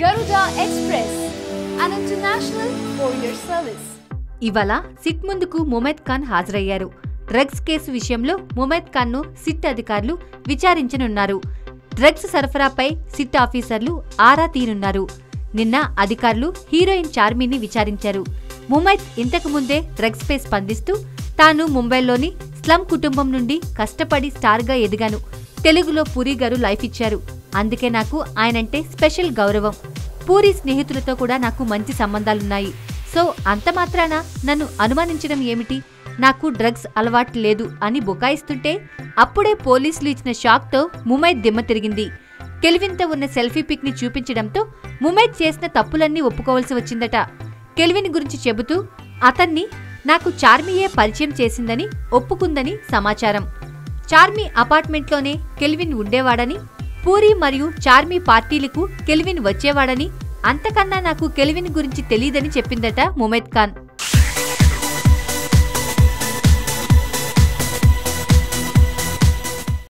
Garuda Express, an international courier service. ఇవాళ SIT ముందుకు ముమైత్ ఖాన్ హాజరయ్యారు. డ్రగ్స్ కేసు విషయంలో ముమైత్ ఖాన్ ను సిట్ అధికారులు విచారించనున్నారు. డ్రగ్స్ సరఫరాపై సిట్ ఆఫీసర్లు ఆరా తీనున్నారు. నిన్న అధికారులు హీరోయిన్ చార్మీని విచారించారు. ముమైత్ ఇంతకు ముందే డ్రగ్స్ పై స్పందిస్తూ తాను ముంబైలోని స్లమ్ కుటుంబం నుండి కష్టపడి స్టార్గా ఎదిగాను. తెలుగులో పూరి గారు లైఫ్ ఇచ్చారు. అందుకే నాకు ఆయనంటే స్పెషల్ గౌరవం. పూరి స్నేహితులతో కూడా నాకు మంచి సంబంధాలున్నాయి. సో అంత మాత్రాన నన్ను అనుమానించడం ఏమిటి? నాకు డ్రగ్స్ అలవాటు లేదు అని బుకాయిస్తుంటే అప్పుడే పోలీసులు ఇచ్చిన షాక్తో ముమైత్ దిమ్మ తిరిగింది. కెల్విన్తో ఉన్న సెల్ఫీ పిక్ ని చూపించడంతో ముమైత్ చేసిన తప్పులన్నీ ఒప్పుకోవాల్సి వచ్చిందట. కెల్విన్ గురించి చెబుతూ అతన్ని నాకు చార్మీయే పరిచయం చేసిందని ఒప్పుకుందని సమాచారం. చార్మీ అపార్ట్మెంట్లోనే కెల్విన్ ఉండేవాడని, పూరి మరియు చార్మీ పార్టీలకు కెల్విన్ వచ్చేవాడని, అంతకన్నా నాకు కెల్విన్ గురించి తెలీదని చెప్పిందట ముమైత్ ఖాన్.